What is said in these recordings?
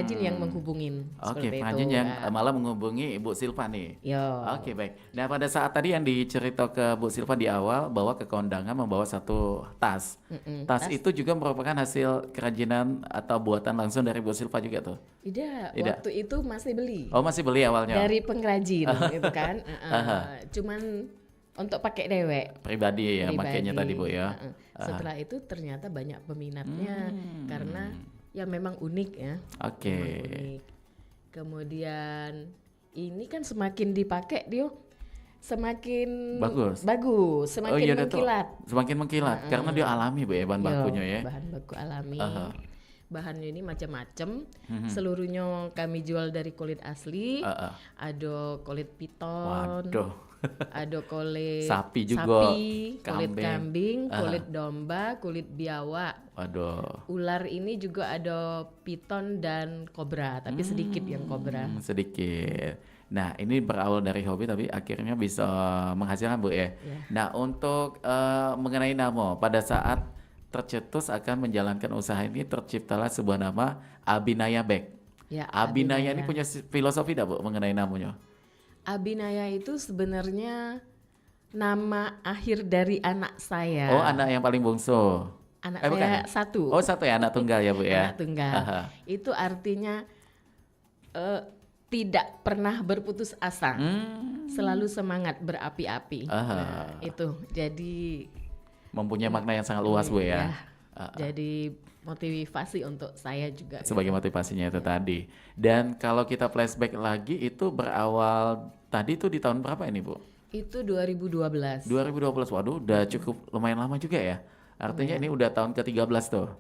pengrajin yang menghubungin Oke, seperti itu. pengrajin yang Ya. malah menghubungi Ibu Silva nih. Yo. Oke, baik. Nah, pada saat tadi yang dicerita ke Bu Silva di awal bahwa ke kondangan membawa satu tas. Tas Tas. itu juga merupakan hasil kerajinan atau buatan langsung dari Bu Silva juga tuh? Tidak, Tidak. waktu itu masih beli Oh, masih beli awalnya? dari pengrajin gitu kan. Cuman untuk pakai dewek Pribadi ya, makanya tadi Bu pribadi. ya. Setelah itu ternyata banyak peminatnya karena ya memang unik ya. Oke. Memang unik. Kemudian ini kan semakin dipakai dia semakin Bagus. bagus, Oh semakin iya, udah tuh. mengkilat. Semakin mengkilat karena dia alami Bu ya bahan Yo, bakunya ya. bahan baku alami. Bahannya ini macam-macam. Seluruhnya kami jual dari kulit asli. Ada kulit piton, Waduh. ada kulit Sapi juga, kulit kambing. kambing, kulit domba, kulit biawak. Waduh. Ular ini juga ada piton dan kobra, tapi sedikit yang kobra. Sedikit. Nah, ini berawal dari hobi tapi akhirnya bisa menghasilkan Bu ya. Nah, untuk mengenai nama, pada saat tercetus akan menjalankan usaha ini terciptalah sebuah nama Abinaya Bag. Ya, Abinaya ini punya filosofi tidak Bu mengenai namanya? Abinaya itu sebenarnya nama akhir dari anak saya. Oh, anak yang paling bungsu. Anak bukan saya ya? satu. Oh, satu ya, anak tunggal ya Bu ya. Anak tunggal. Itu artinya tidak pernah berputus asa, selalu semangat berapi-api. Nah, itu jadi Mempunyai makna yang sangat luas Bu ya. jadi motivasi untuk saya juga. Sebagai motivasinya itu tadi. Dan kalau kita flashback lagi itu berawal tadi tuh di tahun berapa ini Bu? Itu 2012. 2012, waduh udah cukup lumayan lama juga ya. Artinya ini udah tahun ke-13 tuh.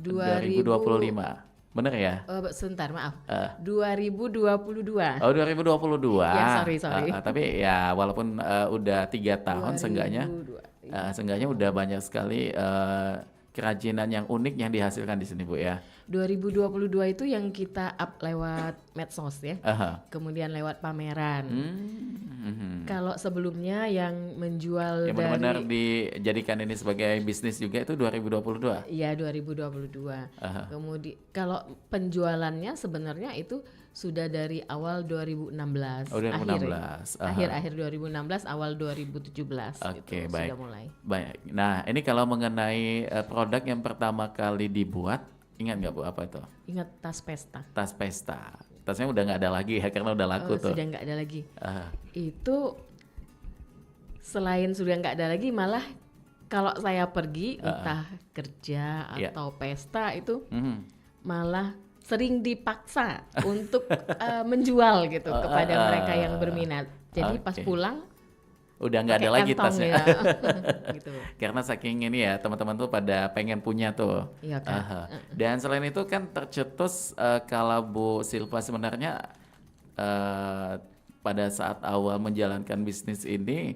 2025. Bener ya? Sebentar, maaf. 2022. Oh 2022. Ya, sorry. Tapi ya walaupun udah 3 tahun seenggaknya. 2002. Seenggaknya udah banyak sekali kerajinan yang unik yang dihasilkan di sini Bu ya. 2022 itu yang kita up lewat medsos ya. Kemudian lewat pameran. Kalau sebelumnya yang menjual Yang benar-benar dijadikan ini sebagai bisnis juga itu 2022. Iya 2022. Kemudian kalau penjualannya sebenarnya itu sudah dari awal 2016. Oh 2016. Akhir 2016 awal 2017. Oke, itu baik. sudah mulai. Baik. Nah, ini kalau mengenai produk yang pertama kali dibuat, ingat nggak Bu apa itu? Ingat tas pesta. Tas pesta. Tasnya udah nggak ada lagi ya karena udah laku tuh. Sudah nggak ada lagi. Itu selain sudah nggak ada lagi, malah kalau saya pergi entah kerja atau pesta itu malah sering dipaksa untuk menjual gitu kepada mereka yang berminat. Jadi pas pulang udah nggak ada pakai lagi kantong tasnya. ya. Gitu. Karena saking ini ya teman-teman tuh pada pengen punya tuh. Iya kan. Dan selain itu kan tercetus kalau Bu Silva sebenarnya pada saat awal menjalankan bisnis ini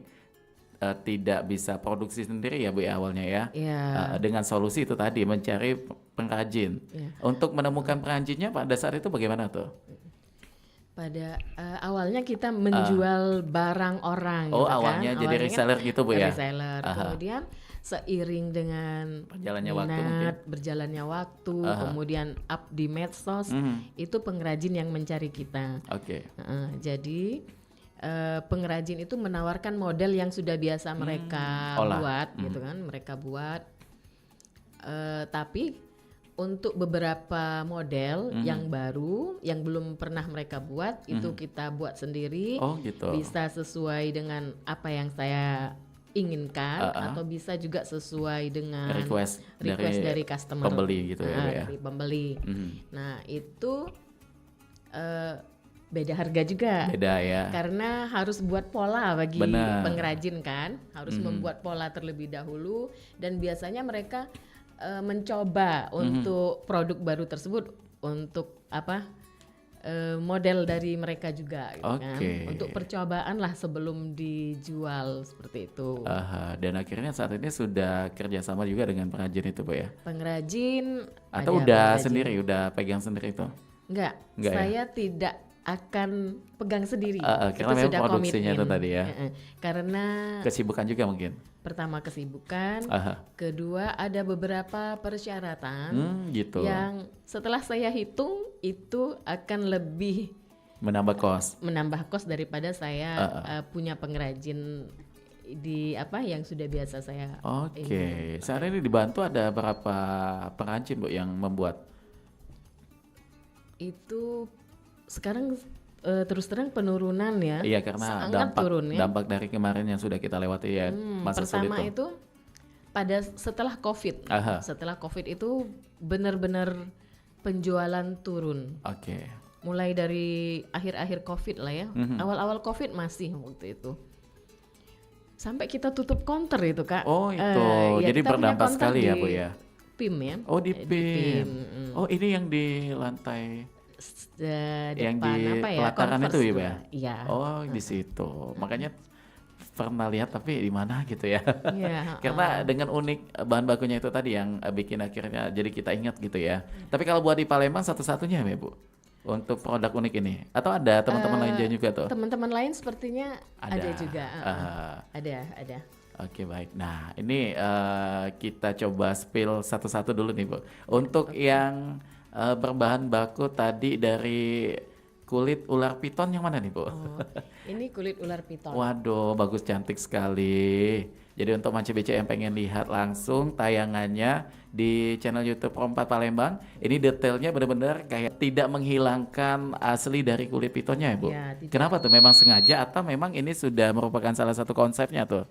tidak bisa produksi sendiri ya Bu ya awalnya ya. Dengan solusi itu tadi mencari pengrajin. Untuk menemukan pengrajinnya pada saat itu bagaimana tuh? Pada awalnya kita menjual barang orang Oh gitu awalnya kan. jadi reseller gitu Bu ya? Reseller. Kemudian seiring dengan Berjalannya waktu mungkin. berjalannya waktu, kemudian up di medsos, itu pengrajin yang mencari kita. Oke. Jadi pengrajin itu menawarkan model yang sudah biasa mereka buat gitu kan, mereka buat. Tapi untuk beberapa model yang baru yang belum pernah mereka buat itu kita buat sendiri. Oh gitu. Bisa sesuai dengan apa yang saya inginkan atau bisa juga sesuai dengan request dari customer, pembeli gitu ya. Dari pembeli. Nah itu beda harga juga. Beda ya. Karena harus buat pola bagi pengrajin kan, harus membuat pola terlebih dahulu dan biasanya mereka mencoba untuk produk baru tersebut untuk model dari mereka juga gitu kan. Untuk percobaan lah sebelum dijual seperti itu. Dan akhirnya saat ini sudah kerjasama juga dengan pengrajin itu Bu ya? Pengrajin atau udah pengrajin sendiri, udah pegang sendiri itu? Enggak, saya tidak akan pegang sendiri. Karena Itu memang sudah produksinya itu komitmen. tadi ya. Karena Kesibukan juga mungkin. pertama kesibukan, kedua ada beberapa persyaratan Gitu. yang setelah saya hitung itu akan lebih menambah kos daripada saya punya pengrajin di yang sudah biasa saya. Oke. Saat ini dibantu ada berapa pengrajin Bu yang membuat? Itu sekarang terus terang penurunan ya. Iya, karena sangat turun ya. dampak dari kemarin yang sudah kita lewati ya, masa sulit Pertama itu pada setelah COVID. Setelah COVID itu benar-benar penjualan turun. Oke. Mulai dari akhir-akhir COVID lah ya. Awal-awal COVID masih waktu itu. Sampai kita tutup counter itu, Kak. Oh, itu. Jadi berdampak sekali ya, Bu ya. PIM ya. Oh, di PIM. Oh, ini yang di lantai yang depan di pelataran itu ya, Bu ya? Iya. Oh, di situ. Makanya pernah lihat tapi di mana gitu ya. Iya, Karena dengan unik bahan bakunya itu tadi yang bikin akhirnya jadi kita ingat gitu ya. Tapi kalau buat di Palembang satu-satunya ya, Bu? Untuk produk unik ini atau ada teman-teman lain juga tuh? Teman-teman lain sepertinya ada juga. Ada. Oke, baik. Nah, ini kita coba spill satu-satu dulu nih, Bu. Untuk yang berbahan baku tadi dari kulit ular piton yang mana nih, Bu? Ini kulit ular piton. Waduh, bagus, cantik sekali. Jadi untuk Manca BC yang pengen lihat langsung tayangannya di channel YouTube Pro 4 Palembang, ini detailnya benar-benar kayak tidak menghilangkan asli dari kulit pitonnya ya, Bu? Ya, Kenapa tuh? Memang sengaja atau memang ini sudah merupakan salah satu konsepnya tuh?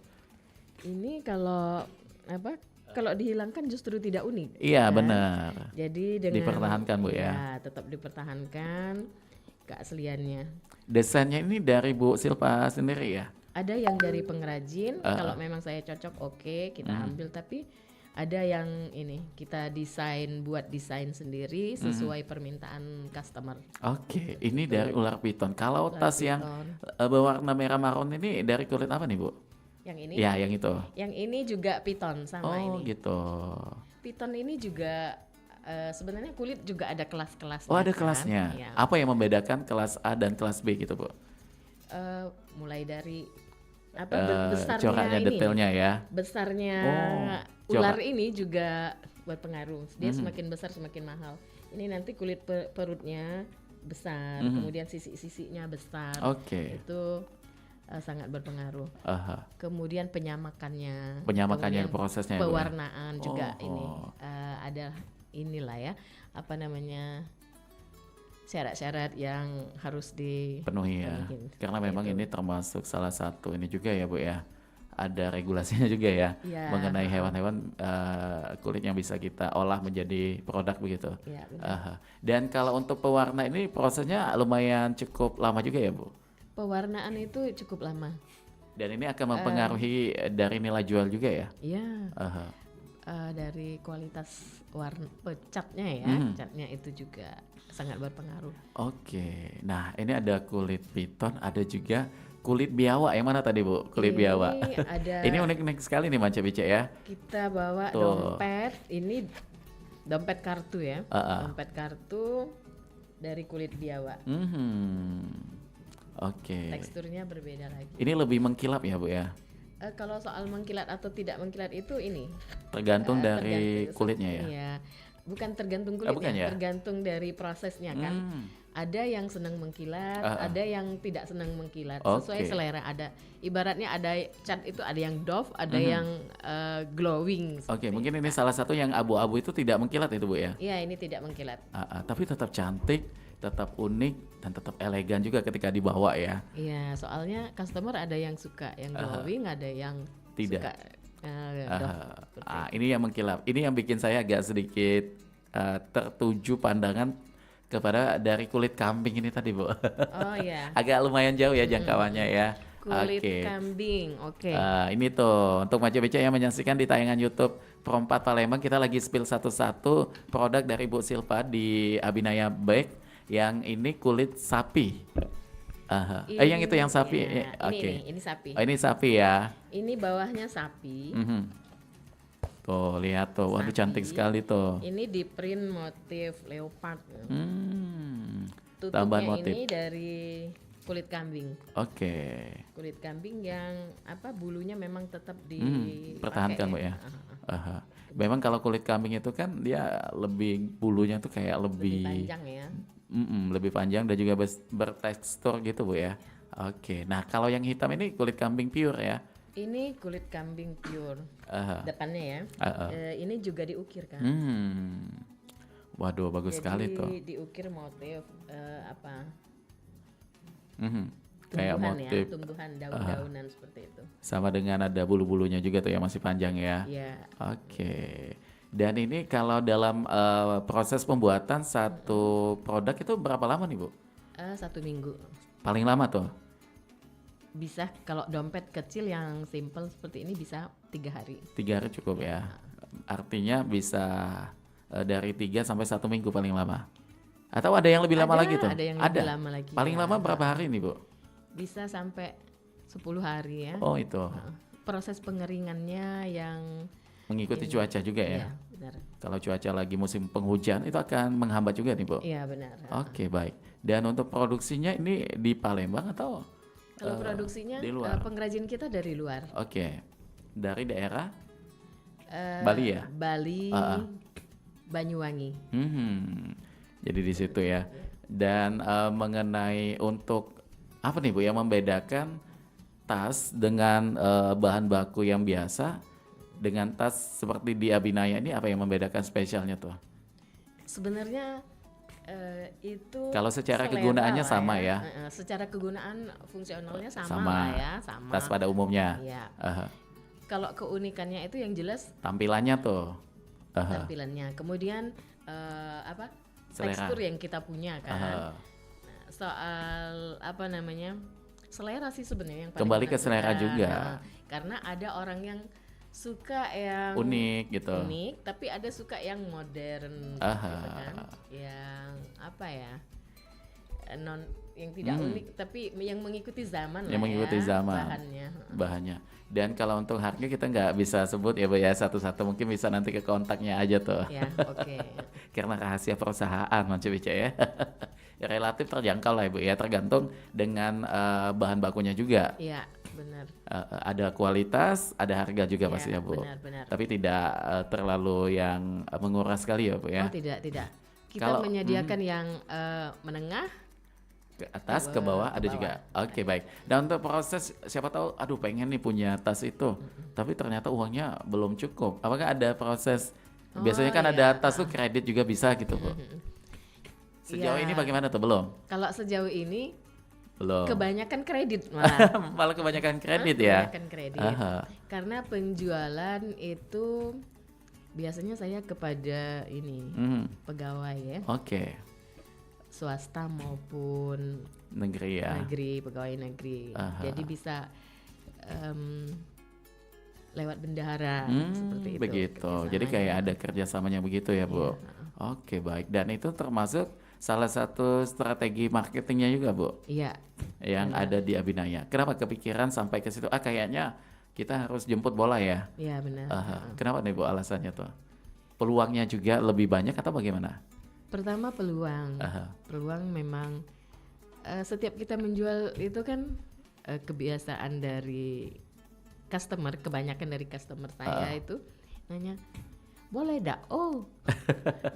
Ini kalau dihilangkan justru tidak unik. Iya, kan? benar. Jadi dengan dipertahankan, Bu ya. Ya, tetap dipertahankan keasliannya. Desainnya ini dari Bu Silpa sendiri ya? Ada yang dari pengrajin, kalau memang saya cocok oke, kita ambil, tapi ada yang ini kita buat desain sendiri sesuai permintaan customer. Oke, ini dari ular piton. Kalau tas yang berwarna merah marun ini dari kulit apa nih, Bu? Yang ini? Ya, yang itu. Yang ini juga piton sama ini. Oh, gitu. Piton ini juga sebenarnya kulit juga ada kelas-kelasnya. Oh, ada kan? kelasnya. Ya. Apa yang membedakan kelas A dan kelas B gitu, Bu? Mulai dari besarnya coraknya, ini, detailnya ya. besarnya ular ini juga berpengaruh. Dia semakin besar semakin mahal. Ini nanti kulit perutnya besar, kemudian sisi-sisinya besar. Itu sangat berpengaruh. Kemudian penyamakannya, prosesnya, pewarnaan juga ini ada inilah ya, apa namanya, syarat-syarat yang harus dipenuhi ya. Karena memang ini termasuk salah satu ini juga ya, Bu ya. Ada regulasinya juga ya, mengenai hewan-hewan kulit yang bisa kita olah menjadi produk begitu. Ya, dan kalau untuk pewarna ini prosesnya lumayan cukup lama juga ya, Bu? Pewarnaan itu cukup lama. Dan ini akan mempengaruhi dari nilai jual juga ya? Iya. Dari kualitas warna catnya ya, catnya itu juga sangat berpengaruh. Oke, nah ini ada kulit piton, ada juga kulit biawak. Yang mana tadi, Bu? Kulit biawak. Ini unik-unik sekali nih Manca BC ya. Kita bawa dompet, ini dompet kartu ya, dompet kartu dari kulit biawak. Teksturnya berbeda lagi. Ini lebih mengkilap ya, Bu ya? Kalau soal mengkilat atau tidak mengkilat itu ini tergantung dari kulitnya ya? Iya, bukan tergantung kulitnya, tergantung dari prosesnya kan. Ada yang senang mengkilat, ada yang tidak senang mengkilat, sesuai selera. Ada ibaratnya ada cat itu ada yang doff, ada yang glowing. Mungkin ini salah satu yang abu-abu itu tidak mengkilat itu, Bu ya? Iya, ini tidak mengkilat. Tapi tetap cantik, tetap unik dan tetap elegan juga ketika dibawa ya. Iya, soalnya customer ada yang suka yang glowing, ada yang tidak. Suka ini yang mengkilap. Ini yang bikin saya agak sedikit tertuju pandangan kepada dari kulit kambing ini tadi, Bu. Oh iya. Agak lumayan jauh ya jangkauannya ya. Kulit kambing, ini tuh untuk Manca BC yang menyaksikan di tayangan YouTube Pro 4 Palembang, kita lagi spill satu-satu produk dari Bu Silpa di Abinaya Bag. Yang ini kulit sapi. Yang itu yang sapi. Ya, ini sapi. Ini sapi ya. Ini bawahnya sapi. Tuh lihat tuh, waduh cantik sekali tuh. Ini di print motif leopard. Tambahan Tutupnya motif. ini dari kulit kambing. Oke. Kulit kambing yang bulunya memang tetap Pertahankan Bu dipakai ya. Aha. Memang kalau kulit kambing itu kan dia lebih bulunya tuh kayak lebih lebih panjang ya. lebih panjang dan juga bertekstur gitu Bu ya. Oke. Nah, kalau yang hitam ini kulit kambing pure ya. Ini kulit kambing pure Aha. depannya ya. Aha. Ini juga diukir kan. Waduh, bagus sekali tuh. Jadi diukir motif Kayak tumbuhan motif ya, tumbuhan daun-daunan seperti itu. sama dengan ada bulu-bulunya juga tuh yang masih panjang ya. Iya. Oke. Dan ini kalau dalam proses pembuatan satu produk itu berapa lama nih Bu? 1 minggu. Paling lama tuh? Bisa kalau dompet kecil yang simple seperti ini bisa 3 hari. 3 hari cukup ya. Artinya bisa dari 3 sampai 1 minggu paling lama. Atau ada yang lebih lama lagi tuh? Ada yang lebih lama lagi. Paling ya. lama berapa hari nih Bu? Bisa sampai 10 hari ya. Oh itu. Proses pengeringannya yang Mengikuti cuaca juga ya? Iya, benar. Kalau cuaca lagi musim penghujan itu akan menghambat juga nih Bu? Iya, benar. Oke, baik. Dan untuk produksinya ini di Palembang atau Kalau produksinya di luar? pengrajin kita dari luar. Oke. Dari daerah Bali ya? Bali, Banyuwangi. Jadi di situ ya. Dan mengenai untuk apa nih Bu yang membedakan tas dengan bahan baku yang biasa dengan tas seperti di Abinaya ini, apa yang membedakan spesialnya tuh? Sebenarnya itu Kalau secara selera kegunaannya lah sama ya? Secara kegunaan fungsionalnya sama Sama. lah ya, sama. Tas pada umumnya. Iya. Aha. Kalau keunikannya itu yang jelas Tampilannya tuh. Aha. tampilannya. Kemudian Selera. tekstur yang kita punya kan. Aha. Nah, soal selera sih sebenarnya yang paling Kembali ke selera menentukan. juga. Karena ada orang yang suka yang Unik gitu. unik, tapi ada suka yang modern, Aha. gitu kan. Yang yang tidak unik, tapi yang mengikuti zaman Yang lah mengikuti ya, zaman. Bahannya. Dan kalau untuk harga kita nggak bisa sebut ya Bu ya satu-satu, mungkin bisa nanti ke kontaknya aja tuh. Ya, oke. Karena rahasia perusahaan Mas Bica ya. Ya relatif terjangkau lah Ibu ya, tergantung dengan bahan bakunya juga. Iya, benar. Ada kualitas, ada harga juga pasti ya Bu. Benar. Tapi tidak terlalu yang menguras sekali ya Bu ya. Oh, tidak. Kita Kalau- menyediakan yang menengah. Ke atas, ke bawah ada juga. Oke, baik. Dan untuk proses siapa tahu aduh pengen nih punya tas itu, tapi ternyata uangnya belum cukup. Apakah ada proses biasanya kan ada tas tuh kredit juga bisa gitu, Bu. Sejauh Iya. ini bagaimana tuh? Belum? Kalau sejauh ini Belum. kebanyakan kredit malah. Malah kebanyakan kredit ya. Kebanyakan kredit. Aha. Karena penjualan itu biasanya saya kepada pegawai ya, Oke. swasta maupun Negeri ya. negeri, pegawai negeri. Aha. Jadi bisa lewat bendahara seperti itu. Begitu. Jadi kayak ada kerjasamanya begitu ya, Bu. Oke, baik. Dan itu termasuk salah satu strategi marketingnya juga, Bu, Iya. yang ada di Abinaya. Kenapa kepikiran sampai ke situ? Kayaknya kita harus jemput bola ya. Iya, benar. Aha. Kenapa nih Bu alasannya tuh? Peluangnya juga lebih banyak atau bagaimana? Pertama peluang. Aha. Peluang memang setiap kita menjual itu kan kebiasaan dari customer, kebanyakan dari customer saya itu nanya, boleh dak? Oh,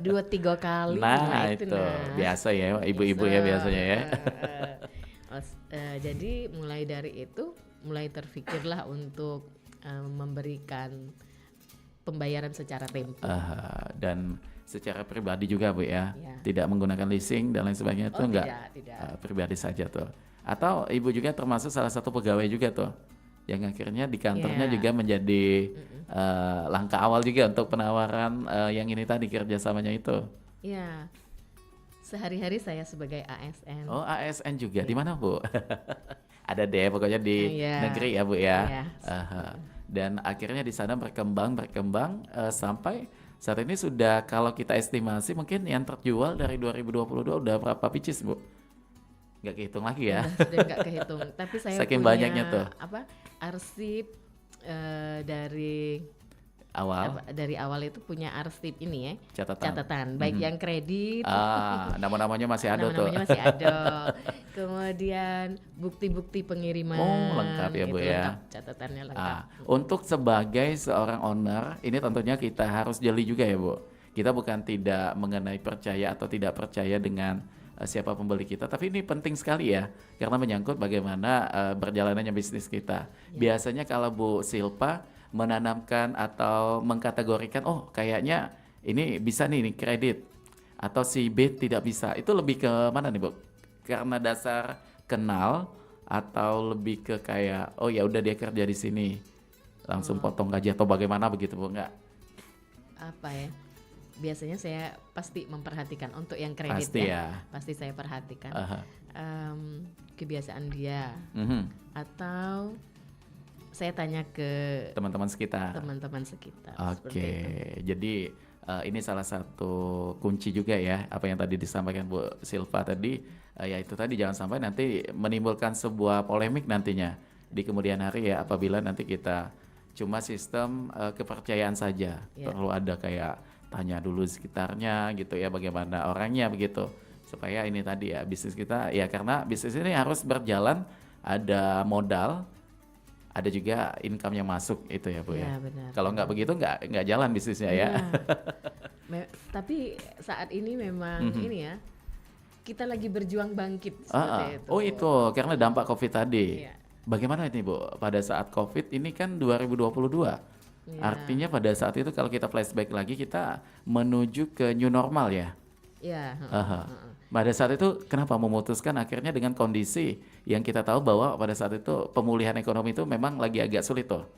2-3 kali. Nah, itu biasa ya, ibu-ibu ya biasanya ya. Jadi mulai dari itu, mulai terfikirlah untuk memberikan pembayaran secara tempo. Dan secara pribadi juga Bu ya, Ya. tidak menggunakan leasing dan lain sebagainya tuh enggak? Tidak. Pribadi saja tuh. Atau ibu juga termasuk salah satu pegawai juga tuh, yang akhirnya di kantornya Ya. juga menjadi langkah awal juga untuk penawaran yang ini tadi kerjasamanya itu. Iya. Sehari-hari saya sebagai ASN. Oh ASN juga, di mana Bu? Ada deh pokoknya di Iya. negeri ya Bu ya. Iya. Dan akhirnya di sana berkembang sampai saat ini sudah kalau kita estimasi mungkin yang terjual dari 2022 udah berapa pieces Bu? Nggak kehitung lagi ya. Sudah nggak kehitung. Tapi saya Saking punya banyaknya tuh. arsip dari Dari awal itu punya arsip ini ya, catatan. baik yang kredit, Nama-namanya masih ada tuh. nama-namanya masih ada. Kemudian bukti-bukti pengiriman. Oh, lengkap ya Bu ya. Lengkap, catatannya lengkap. Untuk sebagai seorang owner, ini tentunya kita harus jeli juga ya Bu. Kita bukan tidak mengenai percaya atau tidak percaya dengan siapa pembeli kita, tapi ini penting sekali ya, karena menyangkut bagaimana berjalannya bisnis kita. Biasanya kalau Bu Silpa menanamkan atau mengkategorikan, oh kayaknya ini bisa nih, ini kredit, atau si B tidak bisa, itu lebih ke mana nih Bu? Karena dasar kenal atau lebih ke kayak, oh ya udah dia kerja di sini, langsung potong gaji atau bagaimana begitu Bu? Enggak? Apa ya? Biasanya saya pasti memperhatikan untuk yang kredit Pasti ya. Pasti saya perhatikan kebiasaan dia, atau saya tanya ke teman-teman sekitar. Oke, jadi ini salah satu kunci juga ya, apa yang tadi disampaikan Bu Silva tadi, yaitu tadi jangan sampai nanti menimbulkan sebuah polemik nantinya di kemudian hari ya, apabila nanti kita cuma sistem kepercayaan saja, perlu ada kayak tanya dulu sekitarnya gitu ya, bagaimana orangnya begitu, supaya ini tadi ya bisnis kita ya, karena bisnis ini harus berjalan, ada modal, ada juga income yang masuk itu ya Bu ya. Kalau nggak begitu nggak jalan bisnisnya ya. Tapi saat ini memang ini ya, kita lagi berjuang bangkit seperti itu. Oh itu karena dampak COVID tadi. Bagaimana ini Bu pada saat COVID ini kan 2022? Artinya pada saat itu kalau kita flashback lagi, kita menuju ke new normal ya. Pada saat itu kenapa memutuskan akhirnya dengan kondisi yang kita tahu bahwa pada saat itu pemulihan ekonomi itu memang lagi agak sulit tuh.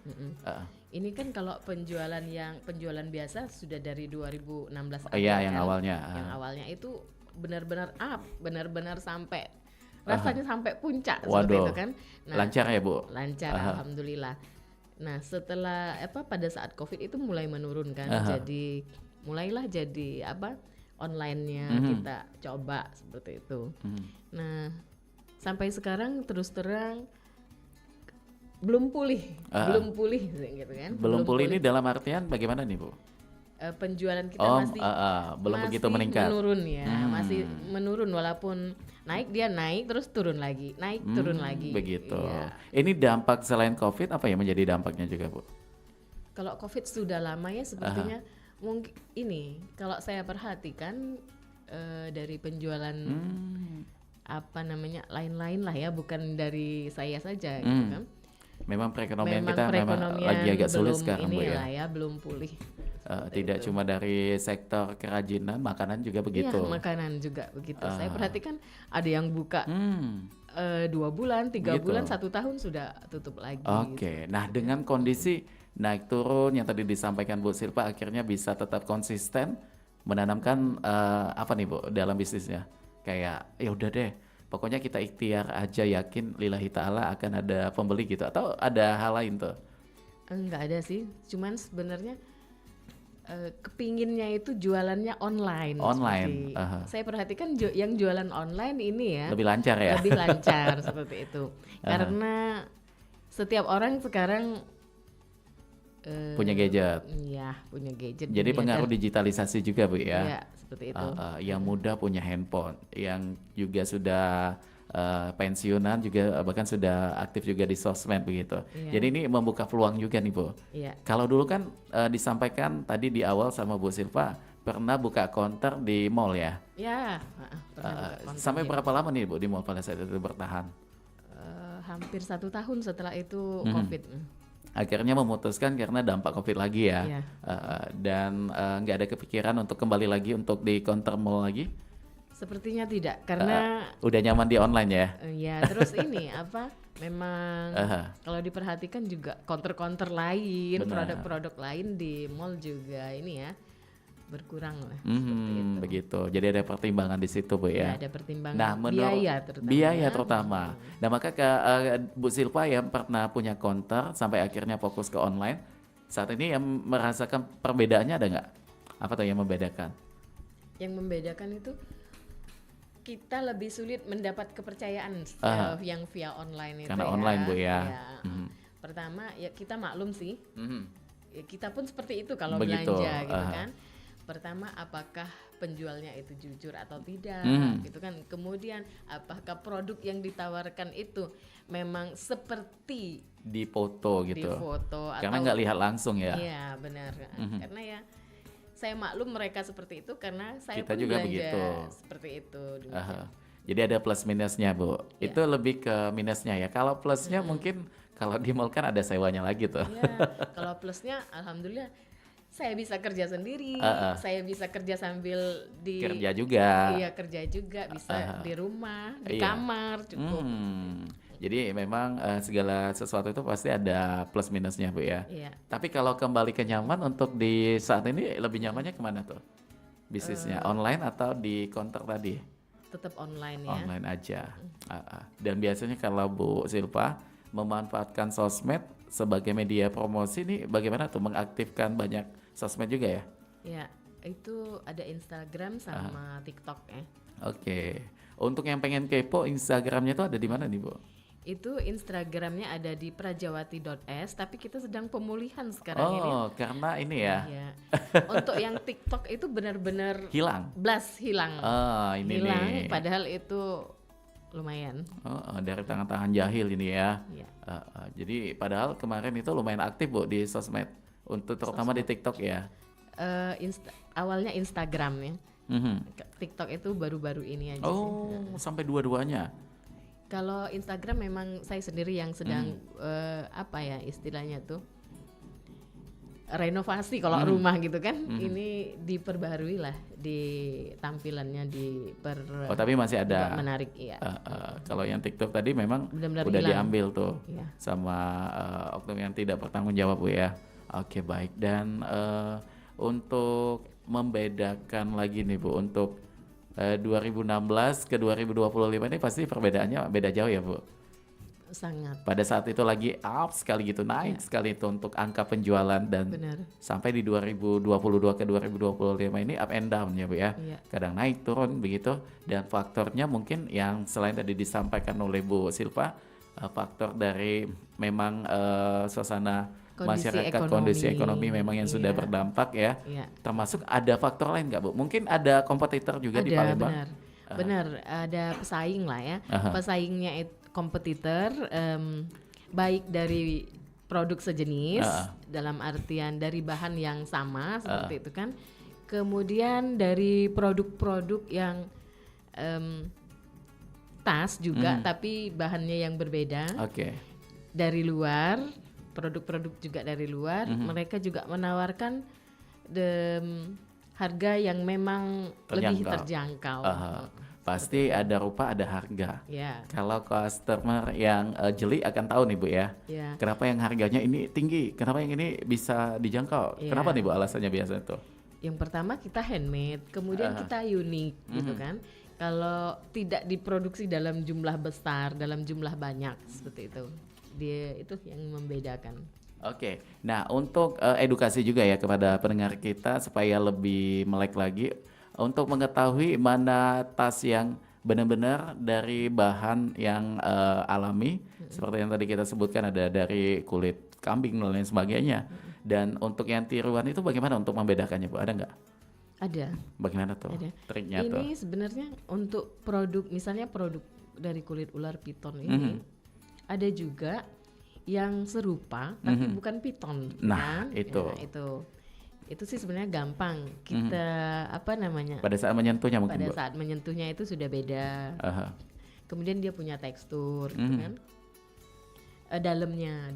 Ini kan kalau penjualan biasa sudah dari 2016 yang awalnya. Yang awalnya itu benar-benar up, benar-benar sampai rasanya sampai puncak seperti itu kan. Lancar ya Bu? Lancar, alhamdulillah. Nah setelah pada saat COVID itu mulai menurun kan, jadi mulailah jadi online-nya kita coba seperti itu. Nah sampai sekarang terus terang belum pulih gitu kan. Belum pulih ini dalam artian bagaimana nih Bu? Penjualan kita belum begitu meningkat. Menurun ya, masih menurun, walaupun naik dia naik terus turun lagi, turun lagi. Begitu. Ya. Ini dampak selain COVID apa yang menjadi dampaknya juga Bu? Kalau COVID sudah lama ya sepertinya mungkin ini kalau saya perhatikan dari penjualan lain-lain lah ya, bukan dari saya saja gitu kan. Memang perekonomian kita memang lagi agak sulit sekarang Bu ya. Belum pulih. Tidak cuma dari sektor kerajinan, makanan juga begitu. Iya, makanan juga begitu. Saya perhatikan ada yang buka 2 bulan, 3 bulan, 1 tahun sudah tutup lagi. Oke. Nah dengan kondisi naik turun yang tadi disampaikan Bu Silpa, akhirnya bisa tetap konsisten menanamkan apa nih Bu dalam bisnisnya? Kayak ya udah deh, pokoknya kita ikhtiar aja, yakin lillahi ta'ala akan ada pembeli gitu, atau ada hal lain tuh? Enggak ada sih, cuman sebenarnya kepinginnya itu jualannya online. Saya perhatikan yang jualan online ini ya lebih lancar ya. Lebih lancar seperti itu. Karena setiap orang sekarang punya gadget. Iya, punya gadget. Jadi pengaruh digitalisasi juga Bu ya. Iya, seperti itu. Yang muda punya handphone, yang juga sudah pensiunan juga bahkan sudah aktif juga di sosmed begitu. Jadi ini membuka peluang juga nih Bu. Kalau dulu kan disampaikan tadi di awal sama Bu Silva pernah buka counter di mall ya. Ya. Sampai berapa lama nih Bu di mall pada saat itu bertahan? Hampir 1 tahun setelah itu COVID. Akhirnya memutuskan karena dampak COVID lagi ya. Dan nggak ada kepikiran untuk kembali lagi untuk di counter mall lagi? Sepertinya tidak, karena udah nyaman di online ya. Ya, terus ini memang kalau diperhatikan juga counter-counter lain, produk-produk lain di mall juga ini ya berkurang lah. Begitu. Jadi ada pertimbangan di situ Bu ya. Ada pertimbangan. Nah, biaya terutama. Nah maka Bu Silva yang pernah punya counter sampai akhirnya fokus ke online, saat ini yang merasakan perbedaannya ada nggak? Apa tuh yang membedakan? Yang membedakan itu kita lebih sulit mendapat kepercayaan yang via online itu. Karena online Bu ya. Pertama ya kita maklum sih, kita pun seperti itu kalau Begitu, belanja gitu kan. Pertama, apakah penjualnya itu jujur atau tidak gitu kan. Kemudian apakah produk yang ditawarkan itu memang seperti di foto gitu. di foto Karena atau nggak lihat langsung ya. iya benar. Karena ya saya maklum mereka seperti itu karena saya Kita pun juga belanja begitu. seperti itu dulu. Jadi ada plus minusnya Bu. Itu lebih ke minusnya ya. Kalau plusnya mungkin kalau di mall kan ada sewanya lagi tuh. Ya, kalau plusnya alhamdulillah saya bisa kerja sendiri, saya bisa kerja sambil di Kerja juga. iya kerja juga, bisa di rumah, di Iya. kamar cukup. Jadi memang segala sesuatu itu pasti ada plus minusnya Bu ya. Iya. Tapi kalau kembali ke nyaman untuk di saat ini lebih nyamannya kemana tuh? Bisnisnya online atau di counter tadi? Tetap online ya. Online aja. Dan biasanya kalau Bu Silva memanfaatkan sosmed sebagai media promosi nih bagaimana tuh mengaktifkan banyak sosmed juga ya? Ya, itu ada Instagram sama TikTok ya. Oke. Untuk yang pengen kepo Instagramnya itu ada di mana nih Bu? Itu Instagramnya ada di prajawati.s, tapi kita sedang pemulihan sekarang ini. Oh, karena ini ya Iya. Untuk yang TikTok itu benar-benar hilang. hilang. Oh, ini Hilang, nih. padahal itu lumayan. Dari tangan-tangan jahil ini ya. Iya. Jadi padahal kemarin itu lumayan aktif Bu di sosmed. Untuk terutama di TikTok ya. Awalnya Instagram ya. Mhm. TikTok itu baru-baru ini aja sih. Oh, sampai dua-duanya. Kalau Instagram memang saya sendiri yang sedang apa ya istilahnya tuh renovasi kalau rumah gitu kan. Ini diperbarui lah di tampilannya Oh, tapi masih ada. dibuat menarik iya. Kalau yang TikTok tadi memang Benar-benar udah hilang. diambil tuh Iya. sama oknum yang tidak bertanggung jawab Bu ya. Oke, baik. Dan untuk membedakan lagi nih Bu untuk 2016 ke 2025 ini pasti perbedaannya beda jauh ya Bu. Sangat Pada saat itu lagi up sekali gitu, naik sekali itu untuk angka penjualan dan benar. sampai di 2022 ke 2025 ini up and down ya Bu ya. Iya. Kadang naik turun begitu dan faktornya mungkin yang selain tadi disampaikan oleh Bu Silva, faktor dari memang suasana kondisi ekonomi memang yang sudah berdampak ya. Iya. Termasuk ada faktor lain nggak Bu? Mungkin ada kompetitor juga di Palembang. Benar, ada pesaing lah ya. Pesaingnya itu kompetitor, baik dari produk sejenis dalam artian dari bahan yang sama seperti itu kan. Kemudian dari produk-produk yang tas juga tapi bahannya yang berbeda. Oke. Dari luar, produk-produk juga dari luar, mereka juga menawarkan harga yang memang lebih terjangkau. Pasti ada rupa ada harga. Ya. Kalau customer yang jeli akan tahu nih Bu ya. Ya. Kenapa yang harganya ini tinggi? Kenapa yang ini bisa dijangkau? Ya. Kenapa nih Bu alasannya biasanya tuh? Yang pertama kita handmade, kemudian kita unik gitu kan. Kalau tidak diproduksi dalam jumlah besar, dalam jumlah banyak seperti itu. Dia itu yang membedakan. Oke. Nah, untuk edukasi juga ya kepada pendengar kita supaya lebih melek lagi untuk mengetahui mana tas yang benar-benar dari bahan yang alami seperti yang tadi kita sebutkan ada dari kulit kambing dan lain sebagainya. Dan untuk yang tiruan itu bagaimana untuk membedakannya Bu? Ada nggak? Ada. Bagaimana tuh Ada. triknya tuh? Ini sebenarnya untuk produk, misalnya produk dari kulit ular piton ini, ada juga yang serupa tapi bukan piton. Nah, kan? itu. Ya, itu sih sebenarnya gampang kita apa namanya? Pada saat menyentuhnya mungkin Pada Bu? saat menyentuhnya itu sudah beda. Kemudian dia punya tekstur, gitu kan?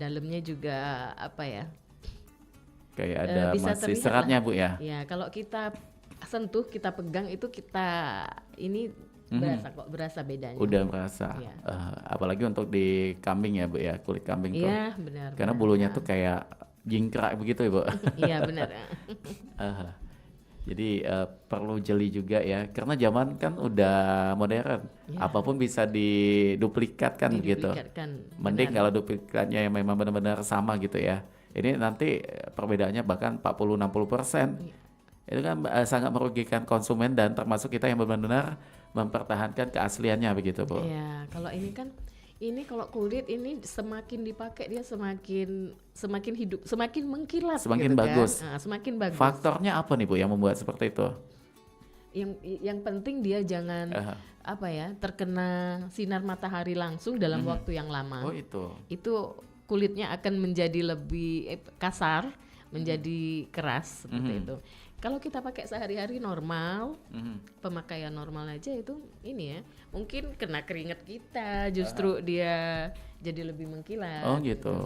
Dalamnya juga apa ya? Kayak ada bisa masih terlihat seratnya lah. Bu ya? Ya kalau kita sentuh, kita pegang itu kita ini berasa bedanya. Udah merasa. Iya. Apalagi untuk di kambing ya Bu ya, kulit kambing tuh. Iya benar. Karena bulunya tuh kayak jingkrak begitu ya Bu. Iya benar. Jadi perlu jeli juga ya, karena zaman kan udah modern, apapun bisa diduplikatkan gitu. Mending kalau duplikatnya yang memang benar-benar sama gitu ya. Ini nanti perbedaannya bahkan 40-60%. Itu kan sangat merugikan konsumen dan termasuk kita yang benar-benar mempertahankan keasliannya begitu Bu. Iya, kalau ini kan Ini kalau kulit ini semakin dipakai dia semakin hidup, semakin mengkilat, Semakin gitu bagus. kan? Semakin bagus. Faktornya apa nih Bu yang membuat seperti itu? Yang penting dia jangan terkena sinar matahari langsung dalam waktu yang lama. Oh itu. Itu kulitnya akan menjadi lebih kasar, menjadi keras seperti itu. Kalau kita pakai sehari-hari normal, pemakaian normal aja itu ini ya, mungkin kena keringat kita, justru dia jadi lebih mengkilat. Oh gitu.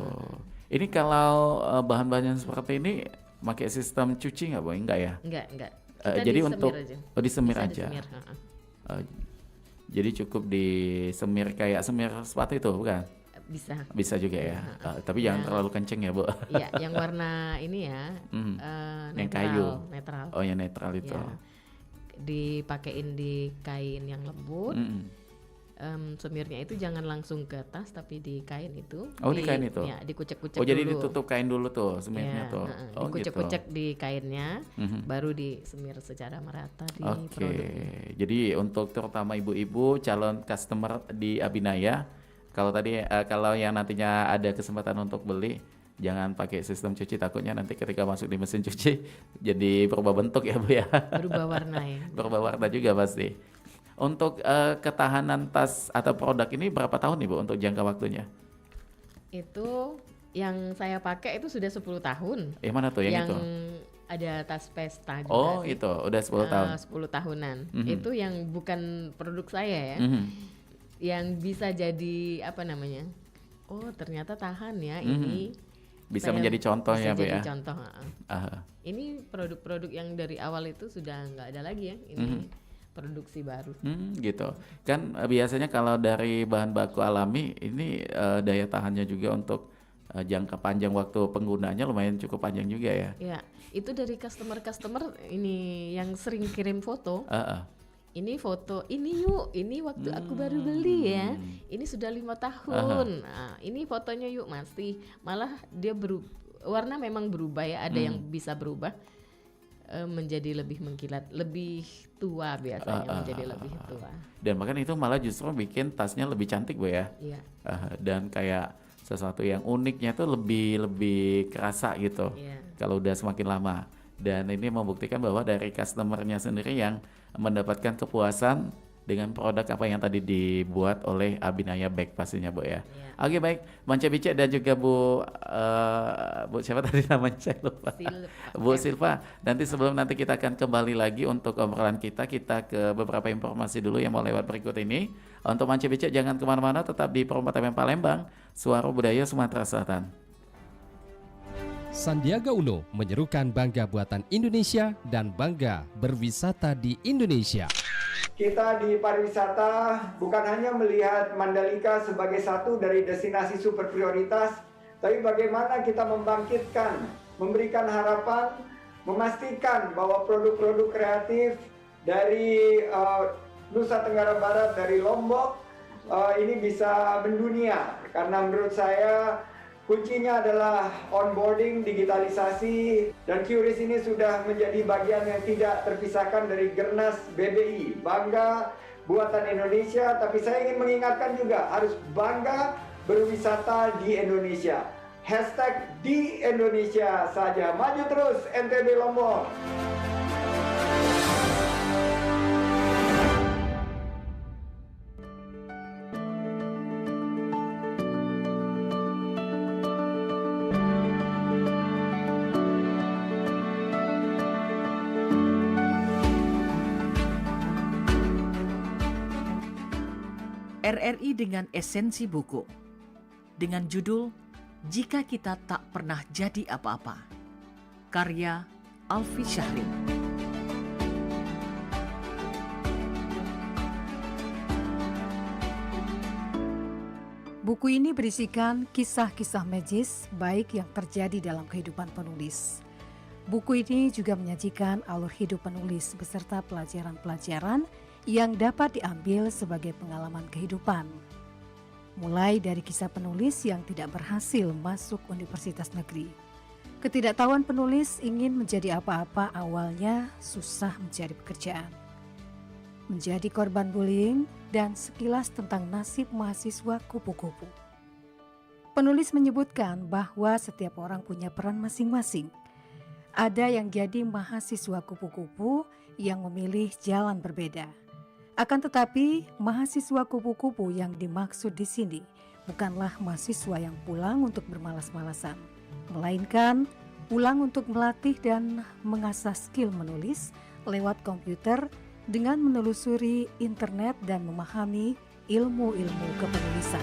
Ini kalau bahan-bahan yang seperti ini pakai sistem cuci nggak Bu? Enggak ya? Enggak. Jadi untuk aja. Disemir Bisa aja. disemir, Jadi cukup disemir kayak semir sepatu itu bukan? Bisa juga ya. Tapi jangan terlalu kenceng ya Bu. Iya, yang warna ini ya, yang kayu. netral. Oh yang netral itu. Ya. Dipakein di kain yang lembut. Semirnya itu jangan langsung ke tas tapi di kain itu. Oh di kain itu? Ya, dikucek-kucek dulu. Oh jadi dulu. ditutup kain dulu tuh semirnya tuh. Oh dikucek-kucek di kainnya, baru disemir secara merata di produknya. Jadi untuk terutama ibu-ibu calon customer di Abinaya, kalau yang nantinya ada kesempatan untuk beli, jangan pakai sistem cuci, takutnya nanti ketika masuk di mesin cuci jadi berubah bentuk ya Bu ya. Berubah warna ya. Berubah warna juga pasti. Untuk ketahanan tas atau produk ini berapa tahun nih Bu untuk jangka waktunya? Itu yang saya pakai itu sudah 10 tahun. Yang mana tuh yang itu? Ada tas pesta juga. Oh itu udah 10 tahun. 10 tahunan. Itu yang bukan produk saya ya. Yang bisa jadi oh ternyata tahan ya ini. Bisa menjadi contoh ya Bu ya. Bisa jadi contoh. Ini produk-produk yang dari awal itu sudah nggak ada lagi ya. Ini produksi baru. Gitu. Kan biasanya kalau dari bahan baku alami ini daya tahannya juga untuk jangka panjang waktu penggunaannya lumayan cukup panjang juga ya. Ya, itu dari customer ini yang sering kirim foto. Ini foto, ini yuk, ini waktu aku baru beli ya. Ini sudah 5 tahun. Nah, ini fotonya yuk, malah dia warna memang berubah ya. Ada yang bisa berubah menjadi lebih mengkilat, lebih tua biasanya menjadi lebih tua. Dan bahkan itu malah justru bikin tasnya lebih cantik Bu ya. Iya. Dan kayak sesuatu yang uniknya tuh lebih kerasa gitu. Iya. Kalau udah semakin lama. Dan ini membuktikan bahwa dari customernya sendiri yang mendapatkan kepuasan dengan produk apa yang tadi dibuat oleh Abinaya Bag pastinya Bu ya. Oke baik, Mance Bice dan juga Bu siapa tadi namanya saya lupa. Bu Silva. Nanti sebelum kita akan kembali lagi untuk obrolan kita ke beberapa informasi dulu yang mau lewat berikut ini. Untuk Mance Bice jangan kemana-mana, tetap di Promo FM Palembang, Suara Budaya Sumatera Selatan. Sandiaga Uno menyerukan bangga buatan Indonesia dan bangga berwisata di Indonesia. Kita di pariwisata bukan hanya melihat Mandalika sebagai satu dari destinasi super prioritas, tapi bagaimana kita membangkitkan, memberikan harapan, memastikan bahwa produk-produk kreatif dari Nusa Tenggara Barat, dari Lombok, ini bisa mendunia. Karena menurut saya kuncinya adalah onboarding, digitalisasi, dan QRIS ini sudah menjadi bagian yang tidak terpisahkan dari Gernas BBI. Bangga buatan Indonesia, tapi saya ingin mengingatkan juga harus bangga berwisata di Indonesia. Hashtag di Indonesia saja. Maju terus NTB Lombok. RRI dengan esensi buku, dengan judul Jika Kita Tak Pernah Jadi Apa-apa, karya Alfi Syahrin. Buku ini berisikan kisah-kisah magis baik yang terjadi dalam kehidupan penulis. Buku ini juga menyajikan alur hidup penulis beserta pelajaran-pelajaran yang dapat diambil sebagai pengalaman kehidupan. Mulai dari kisah penulis yang tidak berhasil masuk universitas negeri. Ketidaktahuan penulis ingin menjadi apa-apa awalnya susah mencari pekerjaan. menjadi korban bullying, dan sekilas tentang nasib mahasiswa kupu-kupu. Penulis menyebutkan bahwa setiap orang punya peran masing-masing. Ada yang jadi mahasiswa kupu-kupu yang memilih jalan berbeda. Akan tetapi, mahasiswa kupu-kupu yang dimaksud di sini bukanlah mahasiswa yang pulang untuk bermalas-malasan, melainkan pulang untuk melatih dan mengasah skill menulis lewat komputer dengan menelusuri internet dan memahami ilmu-ilmu kepenulisan.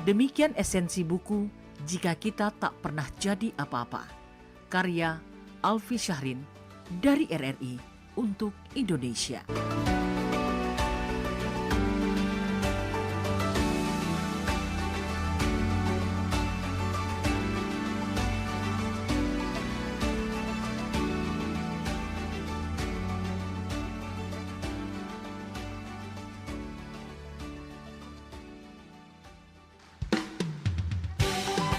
Demikian esensi buku Jika Kita Tak Pernah Jadi Apa-apa, karya Alfi Syahrin dari RRI untuk Indonesia.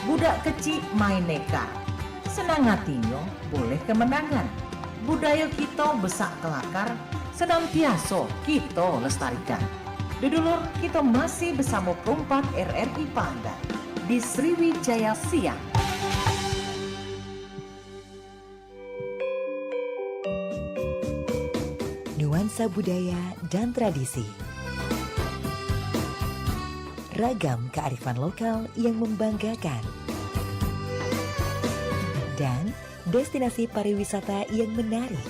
Budak kecil main neka, senang hatinya boleh kemenangan. Budaya kita besak kelakar, senantiasa kita lestarikan. Dudulur, kita masih bersama perempat RRI Pangan di Sriwijaya Siang. Nuansa budaya dan tradisi. Ragam kearifan lokal yang membanggakan. Dan destinasi pariwisata yang menarik.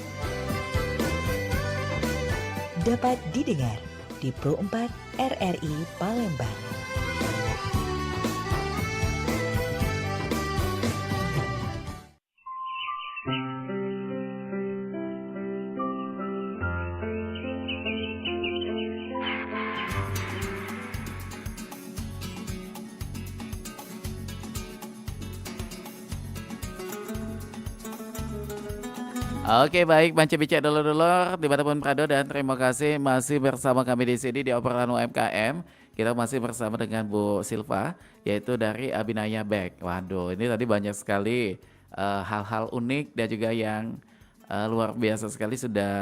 Dapat didengar di Pro 4 RRI Palembang. Oke, baik, Banci Bicak dulur-dulur dimanapun berada, dan terima kasih masih bersama kami di sini di obrolan UMKM. Kita masih bersama dengan Bu Silva, yaitu dari Abinaya Bag. Waduh, ini tadi banyak sekali hal-hal unik dan juga yang luar biasa sekali sudah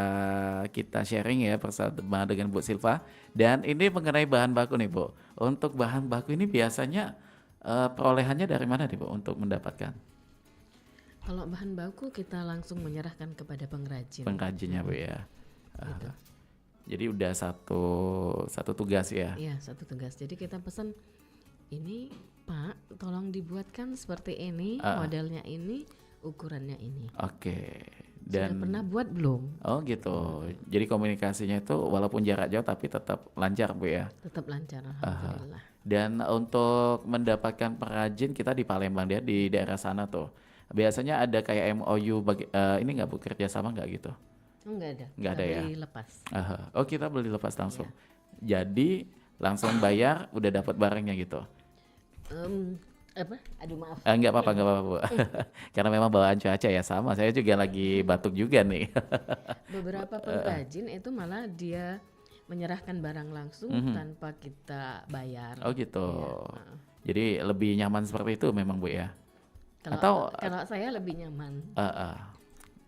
kita sharing ya bersama dengan Bu Silva. Dan ini mengenai bahan baku nih Bu. Untuk bahan baku ini biasanya perolehannya dari mana nih Bu untuk mendapatkan? Kalau bahan baku kita langsung menyerahkan kepada pengrajin. Pengrajinnya Bu ya. Gitu. Jadi udah satu tugas ya. Iya, satu tugas. Jadi kita pesan ini, Pak, tolong dibuatkan seperti ini, modelnya ini, ukurannya ini. Oke. Dan sudah pernah buat belum? Oh gitu. Jadi komunikasinya itu walaupun jarak jauh tapi tetap lancar Bu ya. Tetap lancar, alhamdulillah. Dan untuk mendapatkan pengrajin kita di Palembang dia di daerah sana tuh. Biasanya ada kayak MOU ini nggak Bu, kerjasama nggak gitu? Enggak ada. Nggak ada ya. Beli lepas. Oh kita beli lepas langsung. Jadi langsung bayar udah dapat barangnya gitu. Apa? Aduh maaf. Nggak apa-apa Bu. Karena memang bawaan cuaca ya sama. Saya juga lagi batuk juga nih. Beberapa pengrajin itu malah dia menyerahkan barang langsung tanpa kita bayar. Oh gitu. Ya. Jadi lebih nyaman seperti itu memang Bu ya. Kalau saya lebih nyaman.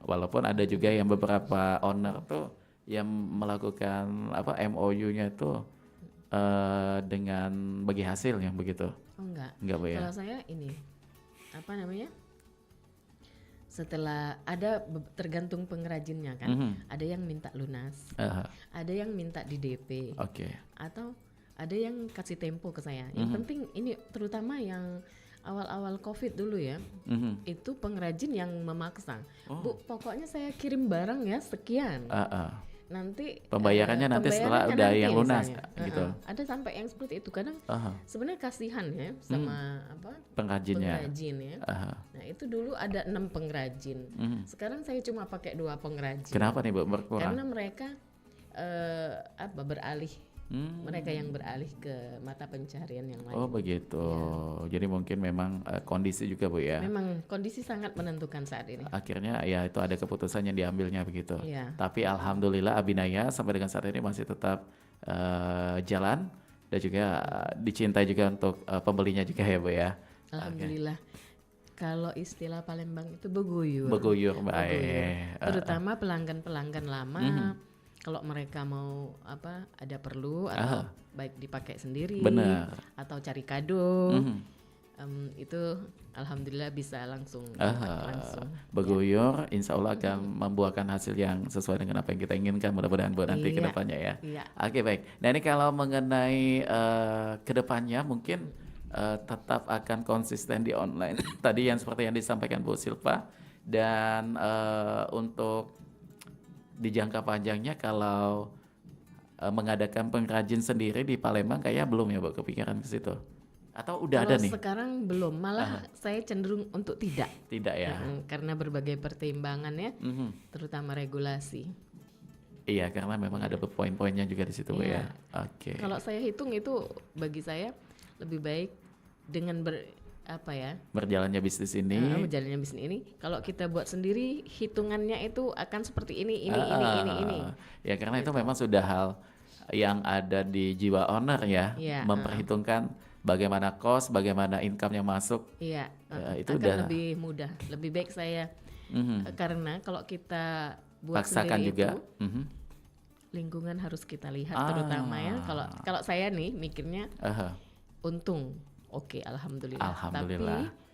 Walaupun ada juga yang beberapa owner tuh yang melakukan MOU-nya itu dengan bagi hasil yang begitu. Oh enggak Bu ya. Kalau saya ini apa namanya? Setelah ada tergantung pengrajinnya kan. Ada yang minta lunas. Ada yang minta di DP. Oke. Atau ada yang kasih tempo ke saya. Yang penting ini terutama yang awal-awal COVID dulu ya, itu pengrajin yang memaksa. Bu, pokoknya saya kirim barang ya sekian. Nanti pembayarannya nanti setelah udah yang lunas gitu. Ada sampai yang seperti itu. Kadang sebenarnya kasihan ya sama pengrajinnya. Pengrajin ya. Nah itu dulu ada 6 pengrajin. Sekarang saya cuma pakai 2 pengrajin. Kenapa nih Bu berkurang? Karena mereka beralih. Mereka yang beralih ke mata pencaharian yang lain. Oh begitu. Ya. Jadi mungkin memang kondisi juga Bu ya. Memang kondisi sangat menentukan saat ini. Akhirnya ya itu ada keputusan yang diambilnya begitu. Ya. Tapi alhamdulillah Abinaya sampai dengan saat ini masih tetap jalan dan juga dicintai juga untuk pembelinya juga ya Bu ya. Alhamdulillah. Kalau istilah Palembang itu beguyur. Beguyur, Beguyur. baik. Terutama pelanggan-pelanggan lama, kalau mereka mau ada perlu atau baik dipakai sendiri, Benar. atau cari kado, itu alhamdulillah bisa langsung langsung. Beguyur, insya Allah akan membuahkan hasil yang sesuai dengan apa yang kita inginkan, mudah-mudahan buat nanti ke depannya ya. Iya. Oke, baik. Nah ini kalau mengenai ke depannya mungkin tetap akan konsisten di online. Tadi yang seperti yang disampaikan Bu Silva, dan untuk di jangka panjangnya kalau mengadakan pengrajin sendiri di Palembang kayaknya belum ya Bu, kepikiran ke situ? Atau udah Kalau ada nih? sekarang belum, malah saya cenderung untuk tidak. Tidak ya? Karena berbagai pertimbangan ya, terutama regulasi. Iya, karena memang ada poin-poinnya juga di situ Bu ya. Oke. Kalau saya hitung itu bagi saya lebih baik dengan berjalannya bisnis ini. Berjalannya bisnis ini. Kalau kita buat sendiri, hitungannya itu akan seperti ini. Ya karena itu memang sudah hal yang ada di jiwa owner ya, memperhitungkan bagaimana cost, bagaimana income yang masuk. Iya, itu akan udah lebih mudah. Lebih baik saya karena kalau kita buat paksakan sendiri juga. itu lingkungan harus kita lihat terutama ya. Kalau saya nih mikirnya untung. Oke, alhamdulillah. Alhamdulillah. Tapi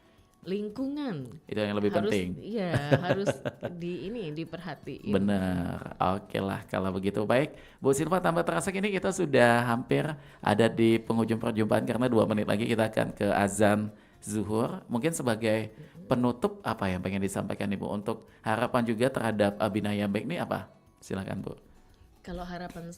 lingkungan Itu yang lebih penting. Iya, harus diperhatiin. Benar. Oke lah kalau begitu. Baik, Bu Silva, tambah terasa kini kita sudah hampir ada di penghujung perjumpaan karena 2 menit lagi kita akan ke azan zuhur. Mungkin sebagai penutup apa yang pengen disampaikan Ibu untuk harapan juga terhadap Abinaya Baik ini apa? Silakan Bu. Kalau harapan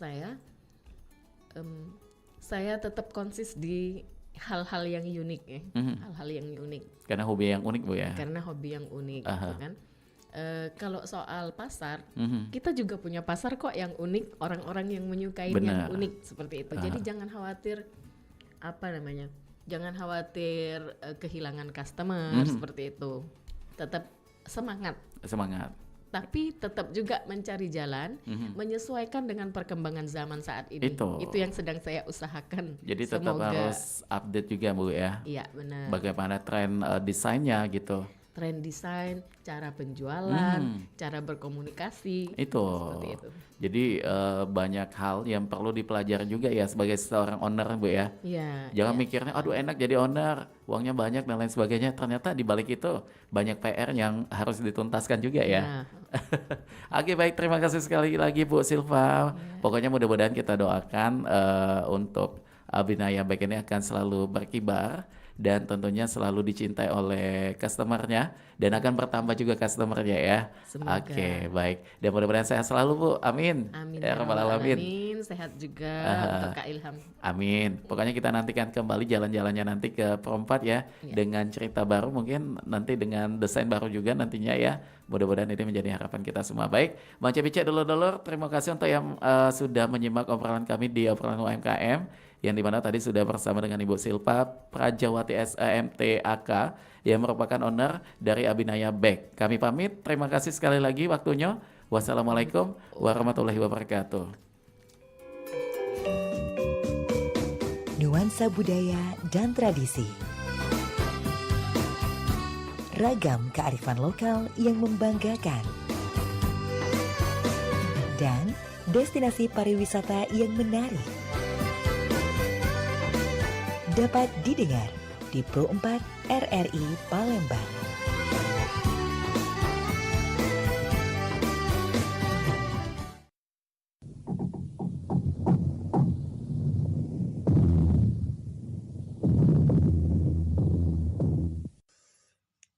saya tetap konsis di hal-hal yang unik ya, hal-hal yang unik. Karena hobi yang unik Bu ya. Karena hobi yang unik, gitu kan. Kalau soal pasar, kita juga punya pasar kok yang unik, orang-orang yang menyukai yang unik seperti itu. Jadi jangan khawatir jangan khawatir kehilangan customer seperti itu. Tetap semangat. Tapi tetap juga mencari jalan, menyesuaikan dengan perkembangan zaman saat ini. Itu yang sedang saya usahakan. Jadi tetap harus update juga Bu ya. Iya benar. Bagaimana tren desainnya gitu. Tren desain, cara penjualan, cara berkomunikasi. Seperti itu. Jadi banyak hal yang perlu dipelajari juga ya sebagai seorang owner Bu ya. Iya. Jangan mikirnya aduh enak jadi owner, uangnya banyak dan lain sebagainya. Ternyata di balik itu banyak PR yang harus dituntaskan juga ya. Oke, baik, terima kasih sekali lagi Bu Silva. Pokoknya mudah-mudahan kita doakan untuk Abinaya Baik ini akan selalu berkibar dan tentunya selalu dicintai oleh customernya dan akan bertambah juga customernya ya. Oke, baik. Dan mudah-mudahan sehat selalu Bu. Amin. Amin. Ya rabbal alamin. Amin. Sehat juga untuk Kak Ilham. Amin. Pokoknya kita nantikan kembali jalan-jalannya nanti ke Pro 4 ya, dengan cerita baru, mungkin nanti dengan desain baru juga nantinya ya. Mudah-mudahan ini menjadi harapan kita semua. Baik, Bang Cebice dulur-dulur, terima kasih untuk yang sudah menyimak obrolan kami di obrolan UMKM, yang dimana tadi sudah bersama dengan Ibu Silva Prajawati SMTAK yang merupakan owner dari Abinaya Baik. Kami pamit, terima kasih sekali lagi waktunya. Wassalamualaikum warahmatullahi wabarakatuh. Nuansa budaya dan tradisi. Ragam kearifan lokal yang membanggakan. Dan destinasi pariwisata yang menarik. Dapat didengar di Pro 4 RRI Palembang.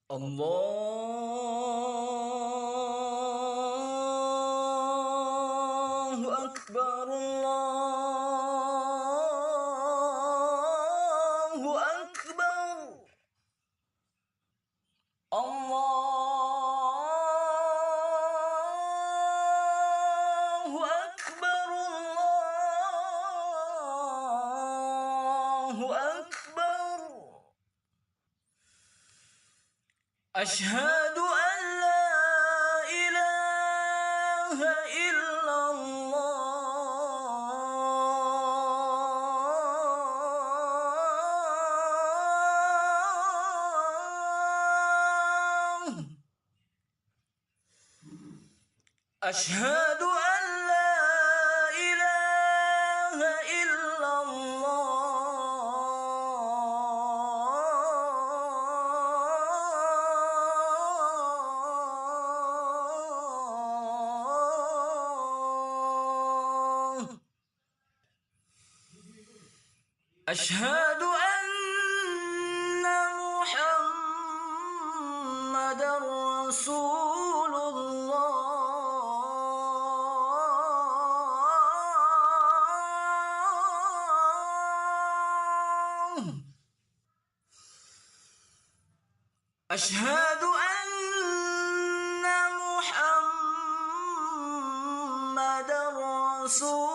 Allahu Akbar, Allahu Akbar, Allahu Akbar, Allahu Akbar. Asyhadu an la ilaha illallah. أشهد أن لا إله إلا الله أشهد أن محمدا رسول الله أشهد أن محمدا رسول